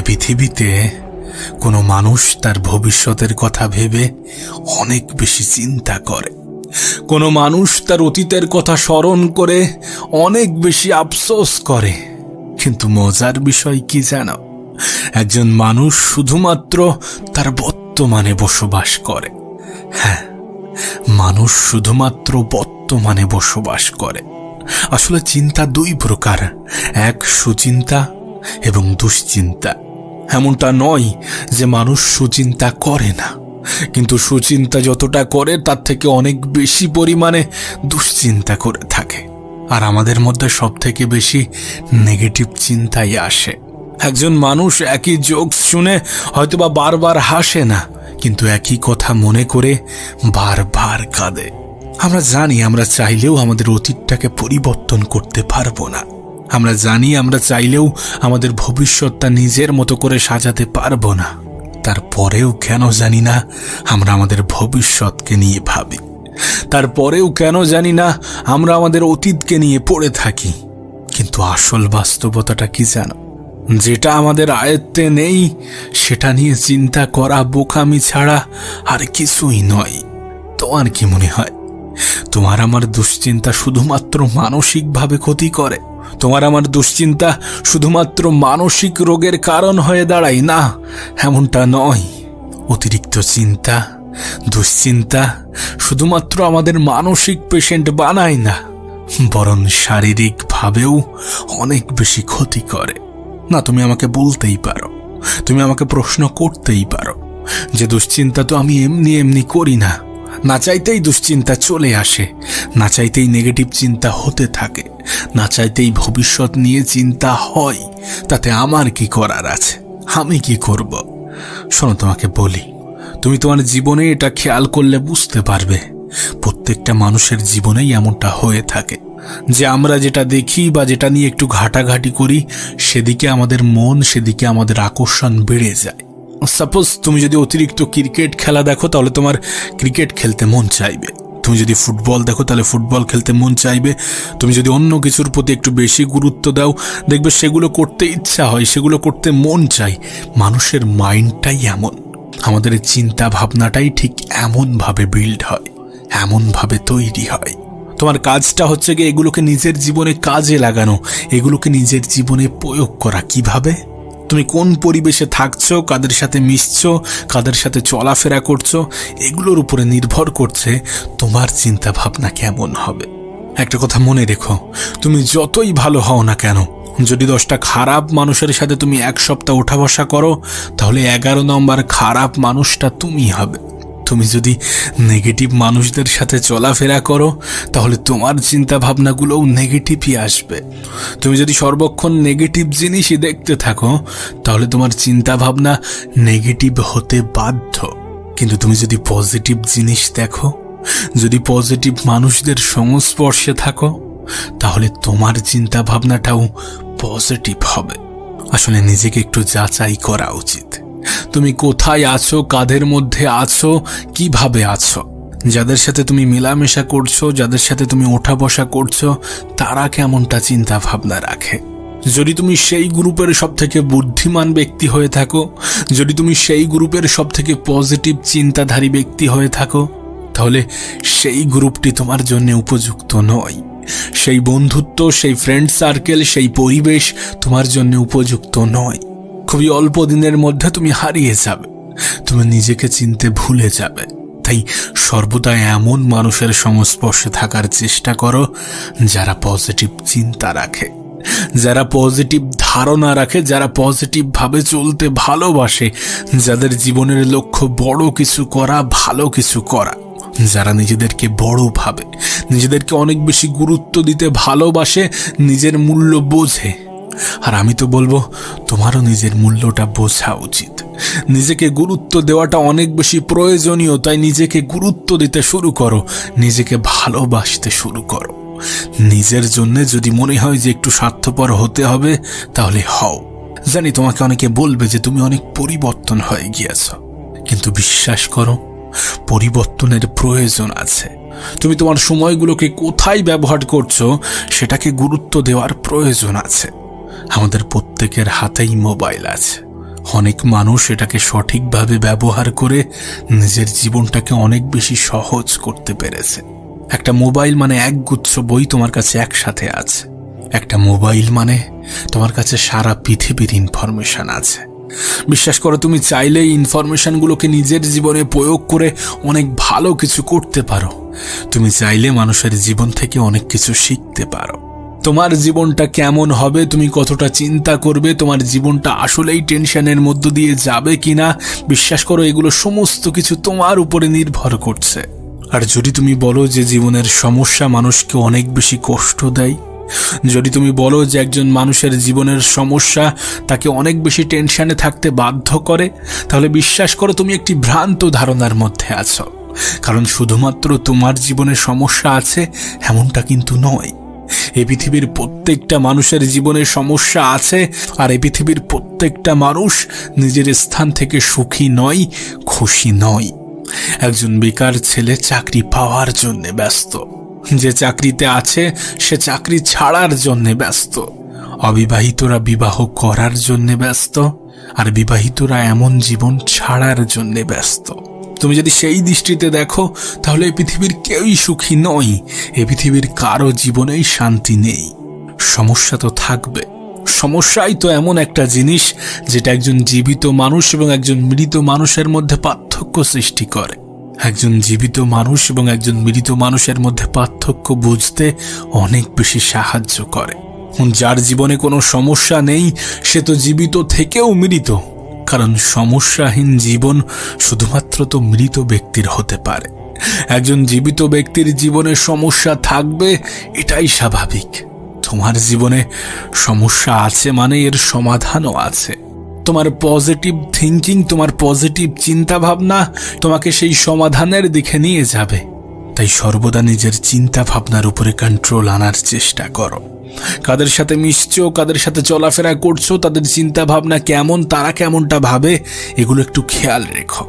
পৃথিবীতে কোনো মানুষ তার ভবিষ্যতের কথা ভেবে অনেক বেশি চিন্তা করে, কোনো মানুষ তার অতীতের কথা স্মরণ করে অনেক বেশি আফসোস করে। কিন্তু মজার বিষয় কি জানো? একজন মানুষ শুধুমাত্র তার বর্তমানে বসবাস করে। হ্যাঁ, মানুষ শুধুমাত্র বর্তমানে বসবাস করে। আসলে চিন্তা দুই প্রকার, এক সুচিন্তা এবং দুশ্চিন্তা। এমনটা নয় যে মানুষ সুচিন্তা করে না, কিন্তু সুচিন্তা যতটা করে তার থেকে অনেক বেশি পরিমাণে দুশ্চিন্তা করে থাকে। আর আমাদের মধ্যে সব থেকে বেশি নেগেটিভ চিন্তাই আসে। একজন মানুষ একই জোকস শুনে হয়তোবা বারবার হাসে না, কিন্তু একই কথা মনে করে বারবার কাঁদে। আমরা জানি আমরা চাইলেও আমাদের অতীতটাকে পরিবর্তন করতে পারবো না। আমরা জানি আমরা চাইলেও আমাদের ভবিষ্যৎটা নিজের মতো করে সাজাতে পারবো না। তারপরেও কেন জানি না আমরা আমাদের ভবিষ্যৎকে নিয়ে ভাবি। তারপরেও কেন জানি না আমরা আমাদের অতীতকে নিয়ে পড়ে থাকি। কিন্তু আসল বাস্তবতাটা কি জানো? যেটা আমাদের আয়ত্তে নেই সেটা নিয়ে চিন্তা করা বোকামি ছাড়া আর কিছুই নয়। তোমার কি মনে হয় তোমার আমার দুশ্চিন্তা শুধুমাত্র মানসিকভাবে ক্ষতি করে? তোমার আমার দুশ্চিন্তা শুধুমাত্র মানসিক রোগের কারণ হয়ে দাঁড়ায়? না, এমনটা নয়। অতিরিক্ত চিন্তা, দুশ্চিন্তা শুধুমাত্র আমাদের মানসিক পেশেন্ট বানায় না, বরং শারীরিকভাবেও অনেক বেশি ক্ষতি করে। না, তুমি আমাকে বলতেই পারো, তুমি আমাকে প্রশ্ন করতেই পারো যে দুশ্চিন্তা তো আমি এমনি এমনি করি না। না চাইতেই দুশ্চিন্তা চলে আসে, না চাইতেই নেগেটিভ চিন্তা হতে থাকে, না চাইতেই ভবিষ্যৎ নিয়ে চিন্তা হয়। তাতে আমার কি করার আছে? আমি কি করব? শোনো, তোমাকে বলি, তুমি তোমার জীবনে এটা খেয়াল করলে বুঝতে পারবে প্রত্যেকটা মানুষের জীবনেই এমনটা হয়ে থাকে যে আমরা যেটা দেখি বা যেটা নিয়ে একটু ঘাটাঘাটি করি সেদিকে আমাদের মন, সেদিকে আমাদের আকর্ষণ বেড়ে যায়। সাপোজ তুমি যদি অতিরিক্ত ক্রিকেট খেলা দেখো তাহলে তোমার ক্রিকেট খেলতে মন চাইবে। তুমি যদি ফুটবল দেখো তাহলে ফুটবল খেলতে মন চাইবে। তুমি যদি অন্য কিছুর প্রতি একটু বেশি গুরুত্ব দাও দেখবে সেগুলো করতে ইচ্ছা হয়, সেগুলো করতে মন চাই। মানুষের মাইন্ডটাই এমন, আমাদের চিন্তা ভাবনাটাই ঠিক এমনভাবে বিল্ড হয়, এমনভাবে তৈরি হয়। তোমার কাজটা হচ্ছে গিয়ে এগুলোকে নিজের জীবনে কাজে লাগানো, এগুলোকে নিজের জীবনে প্রয়োগ করা। কিভাবে? তুমি কোন পরিবেশে থাকছো, কাদের সাথে মিশছো, কাদের সাথে চলাফেরা করছো, এগুলোর উপরে নির্ভর করছে তোমার চিন্তা ভাবনা কেমন হবে। একটা কথা মনে রেখো, তুমি যতই ভালো হও না কেন, যদি 10টা খারাপ মানুষের সাথে তুমি এক সপ্তাহ ওঠা বসা করো তাহলে 11 নম্বর খারাপ মানুষটা তুমি হবে। তুমি যদি নেগেটিভ মানুষদের সাথে চলাফেরা করো তাহলে তোমার চিন্তা ভাবনাগুলোও নেগেটিভই আসবে। তুমি যদি সর্বক্ষণ নেগেটিভ জিনিসই দেখতে থাকো তাহলে তোমার চিন্তা ভাবনা নেগেটিভ হতে বাধ্য। কিন্তু তুমি যদি পজিটিভ জিনিস দেখো, যদি পজিটিভ মানুষদের সংস্পর্শে থাকো তাহলে তোমার চিন্তা ভাবনাটাও পজিটিভ হবে। আসলে নিজেকে একটু যাচাই করা উচিত, তুমি কোথায় আছো, কাদের মধ্যে আছো, কিভাবে আছো। যাদের সাথে তুমি মেলামেশা করছো, যাদের সাথে তুমি ওঠা বসা করছো, তারা কেমনটা চিন্তা ভাবনা রাখে। যদি তুমি সেই গ্রুপের সব থেকে বুদ্ধিমান ব্যক্তি হয়ে থাকো, যদি তুমি সেই গ্রুপের সব থেকে পজিটিভ চিন্তাধারী ব্যক্তি হয়ে থাকো, তাহলে সেই গ্রুপটি তোমার জন্য উপযুক্ত নয়। সেই বন্ধুত্ব, সেই ফ্রেন্ড সার্কেল, সেই পরিবেশ তোমার জন্য উপযুক্ত নয়। খুবই অল্প দিনের মধ্যে তুমি হারিয়ে যাবে, তুমি নিজেকে চিনতে ভুলে যাবে। তাই সর্বদা এমন মানুষের সংস্পর্শে থাকার চেষ্টা করো যারা পজিটিভ চিন্তা রাখে, যারা পজিটিভ ধারণা রাখে, যারা পজিটিভ ভাবে চলতে ভালোবাসে, যাদের জীবনের লক্ষ্য বড় কিছু করা, ভালো কিছু করা, যারা নিজেদেরকে বড় ভাবে, নিজেদেরকে অনেক বেশি গুরুত্ব দিতে ভালোবাসে, নিজের মূল্য বোঝে। আর আমি তো বলবো তোমারও নিজের মূল্যটা বোঝা উচিত। নিজেকে গুরুত্ব দেওয়াটা অনেক বেশি প্রয়োজনীয়, তাই নিজেকে গুরুত্ব দিতে শুরু করো, নিজেকে ভালোবাসতে শুরু করো। নিজের জন্য যদি মনে হয় যে একটু স্বার্থপর হতে হবে তাহলে হও। জানি তোমাকে অনেকে বলবে যে তুমি অনেক পরিবর্তন হয়ে গিয়েছ, কিন্তু বিশ্বাস করো পরিবর্তনের প্রয়োজন আছে। তুমি তোমার সময়গুলোকে কোথায় ব্যবহার করছো সেটাকে গুরুত্ব দেওয়ার প্রয়োজন আছে। আমাদের প্রত্যেকের হাতেই মোবাইল আছে, অনেক মানুষ এটাকে সঠিকভাবে ব্যবহার করে নিজের জীবনটাকে অনেক বেশি সহজ করতে পেরেছে। একটা মোবাইল মানে একগুচ্ছ বই তোমার কাছে একসাথে আছে। একটা মোবাইল মানে তোমার কাছে সারা পৃথিবীর ইনফরমেশন আছে। বিশ্বাস করো, তুমি চাইলে এই ইনফরমেশনগুলোকে নিজের জীবনে প্রয়োগ করে অনেক ভালো কিছু করতে পারো। তুমি চাইলে মানুষের জীবন থেকে অনেক কিছু শিখতে পারো। তোমার জীবনটা কেমন হবে, তুমি কতটা চিন্তা করবে, তোমার জীবনটা আসলেই টেনশনের মধ্য দিয়ে যাবে কিনা, বিশ্বাস করো এগুলো সমস্ত কিছু তোমার উপরে নির্ভর করছে। আর যদি তুমি বলো যে জীবনের সমস্যা মানুষকে অনেক বেশি কষ্ট দেয়, যদি তুমি বলো যে একজন মানুষের জীবনের সমস্যা তাকে অনেক বেশি টেনশনে থাকতে বাধ্য করে, তাহলে বিশ্বাস করো তুমি একটি ভ্রান্ত ধারণার মধ্যে আছো। কারণ শুধুমাত্র তোমার জীবনে সমস্যা আছে এমনটা কিন্তু নয়। এই পৃথিবীর প্রত্যেকটা মানুষের জীবনে সমস্যা আছে, আর এই পৃথিবীর প্রত্যেকটা মানুষ নিজের স্থান থেকে সুখী নয়, খুশি নয়। একজন বেকার ছেলে চাকরি পাওয়ার জন্য ব্যস্ত, যে চাকরিতে আছে সে চাকরি ছাড়ার জন্য ব্যস্ত। অবিবাহিতরা বিবাহ করার জন্য ব্যস্ত, আর বিবাহিতরা এমন জীবন ছাড়ার জন্য ব্যস্ত। তুমি যদি সেই দৃষ্টিতে দেখো তাহলে এই পৃথিবীর কেউই সুখী নয়, এই পৃথিবীর কারো জীবনেই শান্তি নেই। সমস্যা তো থাকবে। সমস্যাই তো এমন একটা জিনিস যেটা একজন জীবিত মানুষ এবং একজন মৃত মানুষের মধ্যে পার্থক্য সৃষ্টি করে। একজন জীবিত মানুষ এবং একজন মৃত মানুষের মধ্যে পার্থক্য বুঝতে অনেক বেশি সাহায্য করে। যার জীবনে কোনো সমস্যা নেই সে তো জীবিত থেকেও মৃত, কারণ সমস্যাহীন জীবন শুধুমাত্র তো মৃত ব্যক্তির হতে পারে। একজন জীবিত ব্যক্তির জীবনে সমস্যা থাকবে, এটাই স্বাভাবিক। তোমার জীবনে সমস্যা আছে মানে এর সমাধানও আছে। তোমার পজিটিভ থিঙ্কিং, তোমার পজিটিভ চিন্তা ভাবনা তোমাকে সেই সমাধানের দিকে নিয়ে যাবে। তাই সর্বদা নিজের চিন্তা ভাবনার উপরে কন্ট্রোল আনার চেষ্টা করো। কাদের সাথে মিশছো, কাদের সাথে চলাফেরা করছো, তাদের চিন্তা ভাবনা কেমন, তারা কেমনটা ভাবে, এগুলো একটু খেয়াল রেখো।